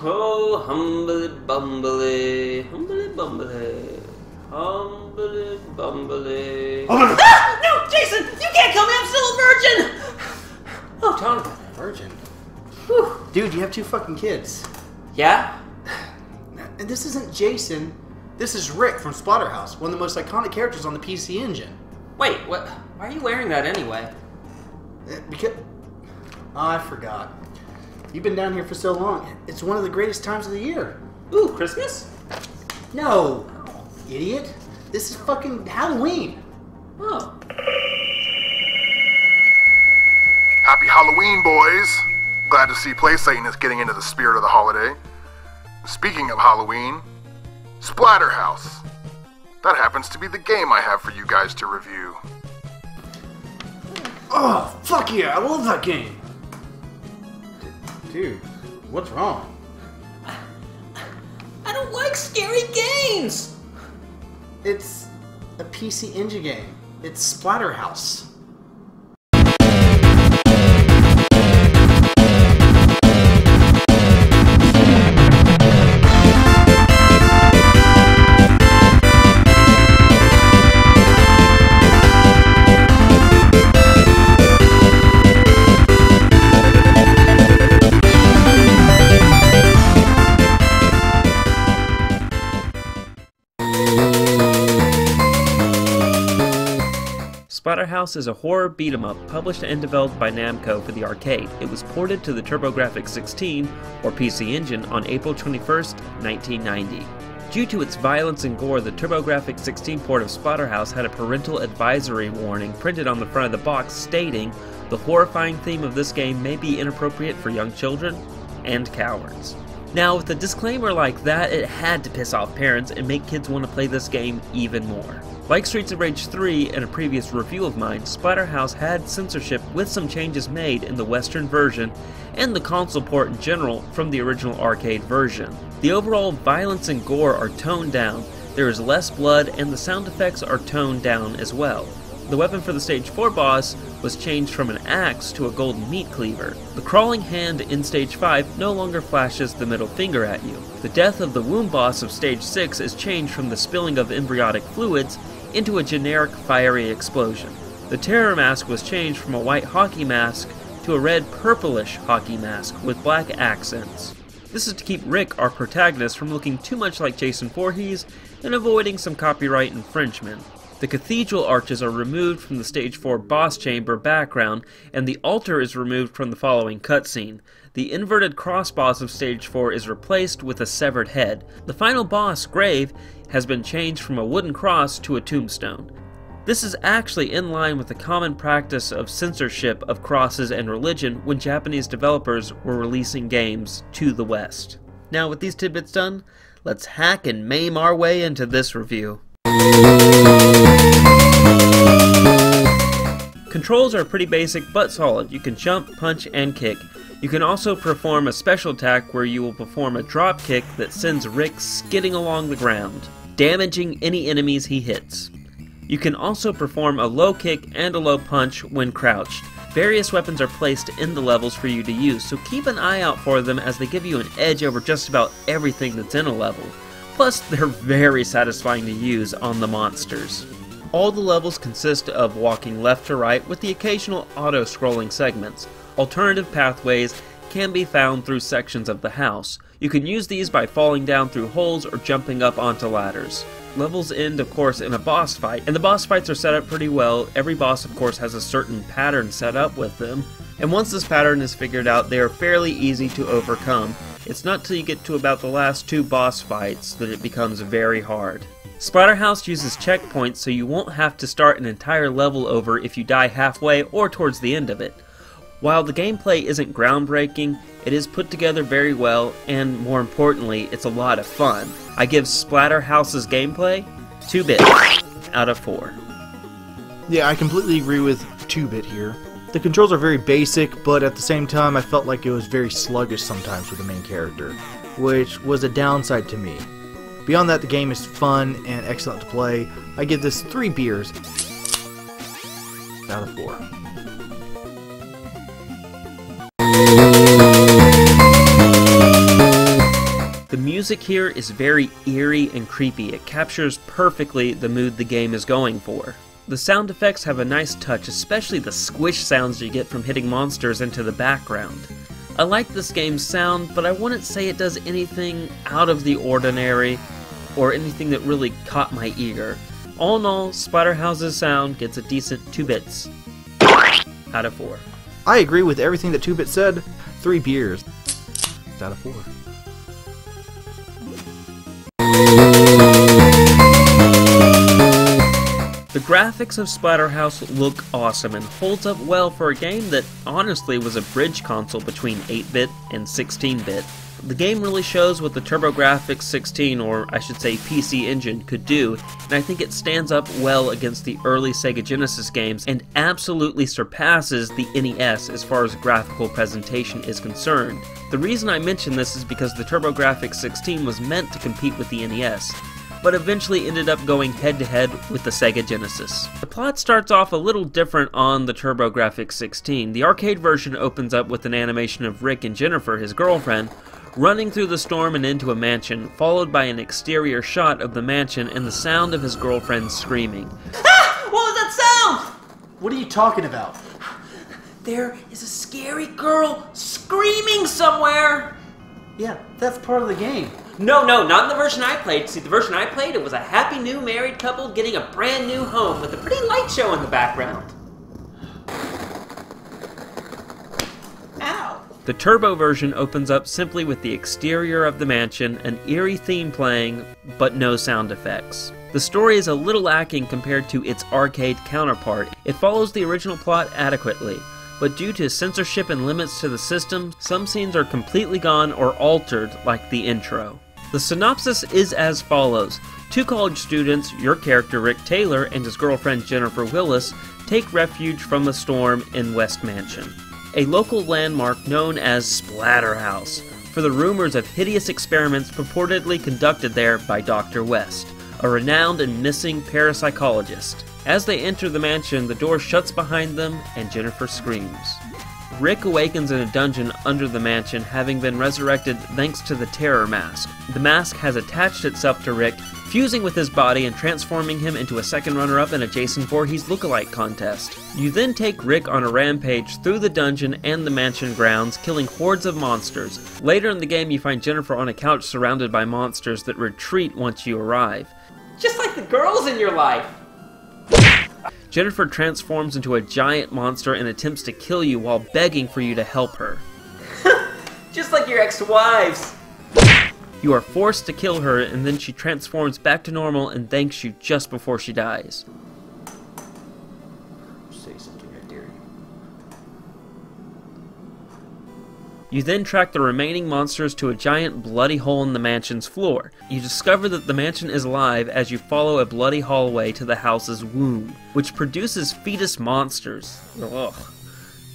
Oh, humbly bumbly, humbly bumbly, humbly bumbly. Ah! No, Jason! You can't kill me! I'm still a virgin! Oh, Jonathan, virgin. Whew. Dude, you have 2 fucking kids. Yeah? And this isn't Jason. This is Rick from Splatterhouse, one of the most iconic characters on the PC Engine. Wait, what? Why are you wearing that anyway? Because... Oh, I forgot. You've been down here for so long. It's one of the greatest times of the year. Ooh, Christmas? No, idiot. This is fucking Halloween. Oh. Happy Halloween, boys! Glad to see Playsatan is getting into the spirit of the holiday. Speaking of Halloween, Splatterhouse. That happens to be the game I have for you guys to review. Oh, fuck yeah, I love that game. Dude, what's wrong? I don't like scary games! It's a PC Engine game. It's Splatterhouse. Splatterhouse is a horror beat-em-up published and developed by Namco for the arcade. It was ported to the TurboGrafx-16, or PC Engine, on April 21st, 1990. Due to its violence and gore, the TurboGrafx-16 port of Splatterhouse had a parental advisory warning printed on the front of the box stating, "The horrifying theme of this game may be inappropriate for young children and cowards." Now, with a disclaimer like that, it had to piss off parents and make kids want to play this game even more. Like Streets of Rage 3 and a previous review of mine, Splatterhouse had censorship with some changes made in the Western version and the console port in general from the original arcade version. The overall violence and gore are toned down, there is less blood, and the sound effects are toned down as well. The weapon for the Stage 4 boss was changed from an axe to a golden meat cleaver. The crawling hand in Stage 5 no longer flashes the middle finger at you. The death of the womb boss of Stage 6 is changed from the spilling of embryonic fluids into a generic fiery explosion. The terror mask was changed from a white hockey mask to a red purplish hockey mask with black accents. This is to keep Rick, our protagonist, from looking too much like Jason Voorhees and avoiding some copyright infringement. The cathedral arches are removed from the Stage 4 boss chamber background, and the altar is removed from the following cutscene. The inverted cross boss of Stage 4 is replaced with a severed head. The final boss, Grave, has been changed from a wooden cross to a tombstone. This is actually in line with the common practice of censorship of crosses and religion when Japanese developers were releasing games to the West. Now, with these tidbits done, let's hack and maim our way into this review. Controls are pretty basic but solid. You can jump, punch, and kick. You can also perform a special attack where you will perform a drop kick that sends Rick skidding along the ground, damaging any enemies he hits. You can also perform a low kick and a low punch when crouched. Various weapons are placed in the levels for you to use, so keep an eye out for them as they give you an edge over just about everything that's in a level. Plus, they're very satisfying to use on the monsters. All the levels consist of walking left to right with the occasional auto-scrolling segments. Alternative pathways can be found through sections of the house. You can use these by falling down through holes or jumping up onto ladders. Levels end, of course, in a boss fight, and the boss fights are set up pretty well. Every boss, of course, has a certain pattern set up with them, and once this pattern is figured out, they are fairly easy to overcome. It's not till you get to about the last 2 boss fights that it becomes very hard. Splatterhouse uses checkpoints, so you won't have to start an entire level over if you die halfway or towards the end of it. While the gameplay isn't groundbreaking, it is put together very well, and more importantly, it's a lot of fun. I give Splatterhouse's gameplay 2 bits out of 4. Yeah, I completely agree with 2-bit here. The controls are very basic, but at the same time I felt like it was very sluggish sometimes with the main character, which was a downside to me. Beyond that, the game is fun and excellent to play. I give this 3 beers out of 4. The music here is very eerie and creepy. It captures perfectly the mood the game is going for. The sound effects have a nice touch, especially the squish sounds you get from hitting monsters into the background. I like this game's sound, but I wouldn't say it does anything out of the ordinary or anything that really caught my ear. All in all, Splatterhouse's sound gets a decent 2 bits out of 4. I agree with everything that 2-Bit said. 3 beers out of 4. The graphics of Splatterhouse look awesome and holds up well for a game that honestly was a bridge console between 8-bit and 16-bit. The game really shows what the TurboGrafx-16, or I should say PC Engine, could do, and I think it stands up well against the early Sega Genesis games and absolutely surpasses the NES as far as graphical presentation is concerned. The reason I mention this is because the TurboGrafx-16 was meant to compete with the NES, but eventually ended up going head-to-head with the Sega Genesis. The plot starts off a little different on the TurboGrafx-16. The arcade version opens up with an animation of Rick and Jennifer, his girlfriend, running through the storm and into a mansion, followed by an exterior shot of the mansion and the sound of his girlfriend screaming. Ah! What was that sound? What are you talking about? There is a scary girl screaming somewhere. Yeah, that's part of the game. No, not in the version I played. See, the version I played, it was a happy new married couple getting a brand new home with a pretty light show in the background. Ow. The Turbo version opens up simply with the exterior of the mansion, an eerie theme playing, but no sound effects. The story is a little lacking compared to its arcade counterpart. It follows the original plot adequately, but due to censorship and limits to the system, some scenes are completely gone or altered, like the intro. The synopsis is as follows. 2 college students, your character Rick Taylor and his girlfriend Jennifer Willis, take refuge from a storm in West Mansion, a local landmark known as Splatterhouse, for the rumors of hideous experiments purportedly conducted there by Dr. West, a renowned and missing parapsychologist. As they enter the mansion, the door shuts behind them and Jennifer screams. Rick awakens in a dungeon under the mansion, having been resurrected thanks to the terror mask. The mask has attached itself to Rick, fusing with his body and transforming him into a second runner-up in a Jason Voorhees lookalike contest. You then take Rick on a rampage through the dungeon and the mansion grounds, killing hordes of monsters. Later in the game, you find Jennifer on a couch surrounded by monsters that retreat once you arrive. Just like the girls in your life. Jennifer transforms into a giant monster and attempts to kill you while begging for you to help her. Just like your ex-wives. You are forced to kill her, and then she transforms back to normal and thanks you just before she dies. Say something, I dare you. You then track the remaining monsters to a giant bloody hole in the mansion's floor. You discover that the mansion is alive as you follow a bloody hallway to the house's womb, which produces fetus monsters. Ugh.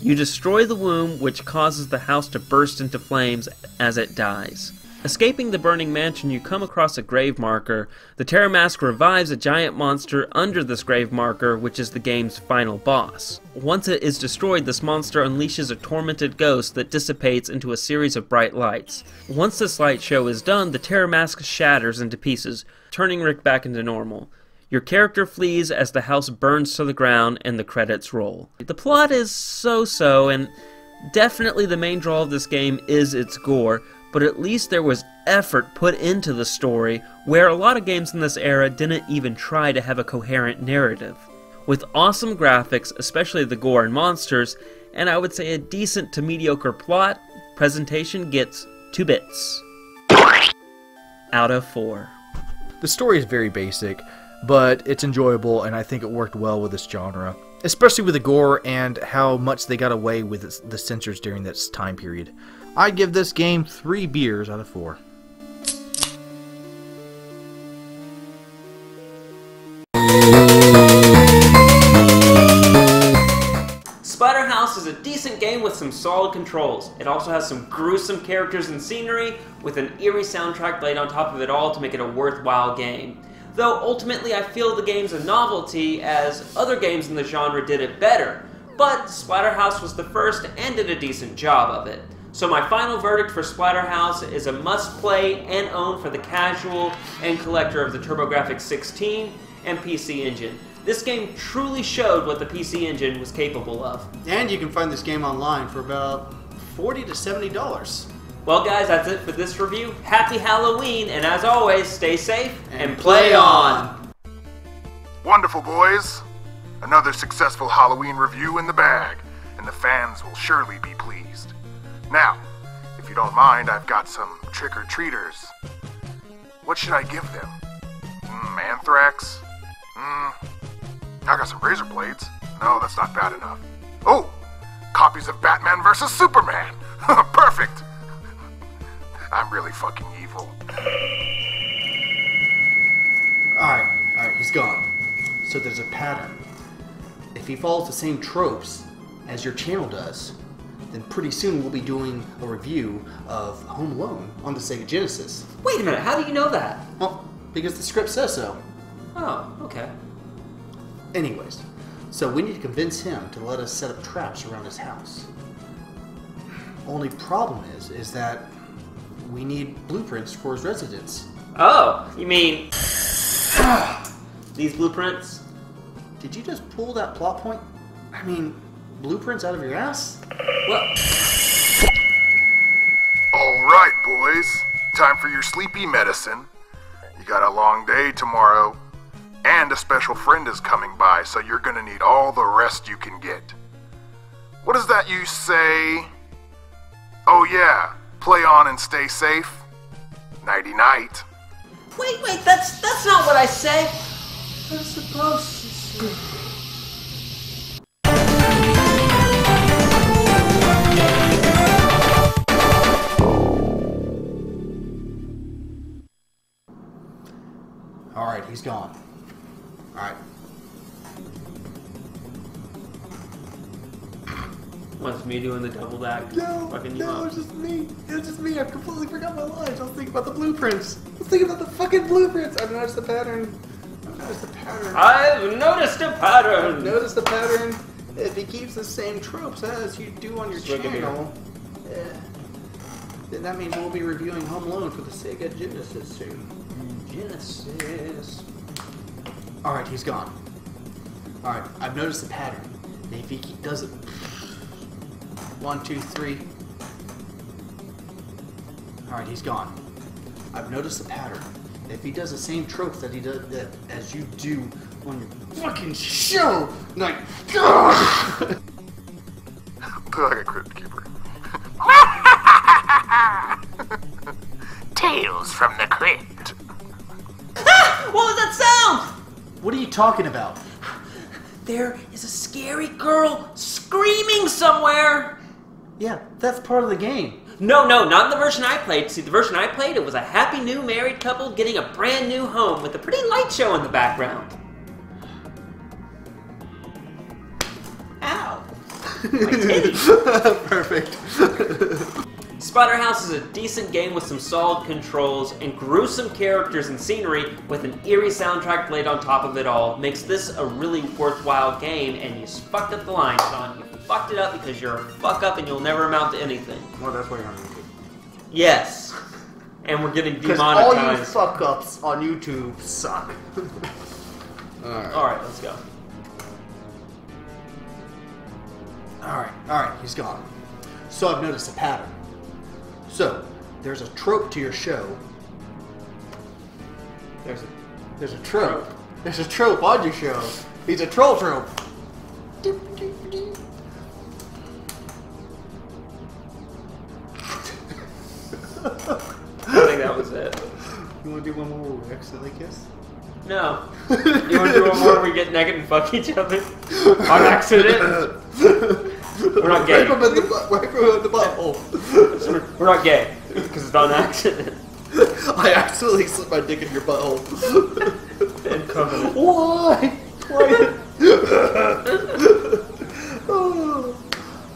You destroy the womb, which causes the house to burst into flames as it dies. Escaping the burning mansion, you come across a grave marker. The Terror Mask revives a giant monster under this grave marker, which is the game's final boss. Once it is destroyed, this monster unleashes a tormented ghost that dissipates into a series of bright lights. Once this light show is done, the Terror Mask shatters into pieces, turning Rick back into normal. Your character flees as the house burns to the ground and the credits roll. The plot is so-so, and definitely the main draw of this game is its gore, but at least there was effort put into the story, where a lot of games in this era didn't even try to have a coherent narrative. With awesome graphics, especially the gore and monsters, and I would say a decent to mediocre plot, presentation gets 2 bits out of 4. The story is very basic, but it's enjoyable, and I think it worked well with this genre, especially with the gore and how much they got away with the censors during this time period. I give this game 3 beers out of 4. Splatterhouse is a decent game with some solid controls. It also has some gruesome characters and scenery, with an eerie soundtrack laid on top of it all to make it a worthwhile game. Though ultimately I feel the game's a novelty, as other games in the genre did it better, but Splatterhouse was the first and did a decent job of it. So my final verdict for Splatterhouse is a must-play and own for the casual and collector of the TurboGrafx-16 and PC Engine. This game truly showed what the PC Engine was capable of. And you can find this game online for about $40 to $70. Well guys, that's it for this review. Happy Halloween, and as always, stay safe and play on! Wonderful, boys. Another successful Halloween review in the bag, and the fans will surely be pleased. Now, if you don't mind, I've got some trick-or-treaters. What should I give them? Anthrax? I got some razor blades. No, that's not bad enough. Oh, copies of Batman vs. Superman. Perfect. I'm really fucking evil. Alright, he's gone. So there's a pattern. If he follows the same tropes as your channel does, then pretty soon we'll be doing a review of Home Alone on the Sega Genesis. Wait a minute, how do you know that? Well, because the script says so. Oh, okay. Anyways, so we need to convince him to let us set up traps around his house. Only problem is that we need blueprints for his residence. Oh, you mean these blueprints? Did you just pull that plot point? I mean, blueprints out of your ass? Well, Alright, boys. Time for your sleepy medicine. You got a long day tomorrow. And a special friend is coming by, so you're gonna need all the rest you can get. What is that you say? Oh yeah, play on and stay safe. Nighty-night. wait, that's not what I say. I'm supposed to say. Alright, he's gone. Alright. What's me doing the double act? Fucking you No, up. it's just me. It's just me. I completely forgot my lines. I was thinking about the blueprints. I was thinking about the fucking blueprints. I've noticed the pattern. I've noticed the pattern. Notice the pattern. If he keeps the same tropes as you do on your channel, then that means we'll be reviewing Home Alone for the Sega Genesis soon. Genesis. Alright, he's gone. Alright, I've noticed the pattern. If he does it 1, 2, 3. Alright, he's gone. I've noticed the pattern. If he does the same tropes that he does as you do on your fucking show, like Play like a crypt keeper. Tales from the Crypt. What was that sound? what are you talking about? There is a scary girl screaming somewhere. Yeah, that's part of the game. No, not in the version I played. See, the version I played, it was a happy new married couple getting a brand new home with a pretty light show in the background. Ow. My titty. Perfect. Splatterhouse is a decent game with some solid controls and gruesome characters and scenery with an eerie soundtrack played on top of it all. Makes this a really worthwhile game, and you fucked up the line, Sean. You fucked it up because you're a fuck up and you'll never amount to anything. Well, that's why you're on YouTube. Yes. And we're getting Because all you demonetized. fuck ups on YouTube suck. Alright, let's go. Alright, he's gone. So I've noticed a pattern. So, there's a trope to your show. There's a trope. There's a trope on your show. He's a troll trope. I think that was it. You want to do one more where we accidentally kiss? No. You want to do one more where we get naked and fuck each other? On accident? We're not gay. Wipe him in the butthole. We're not gay. Because it's on accident. I accidentally slipped my dick in your butthole. And covered it. Why?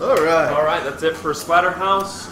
Alright. Alright, that's it for Splatterhouse.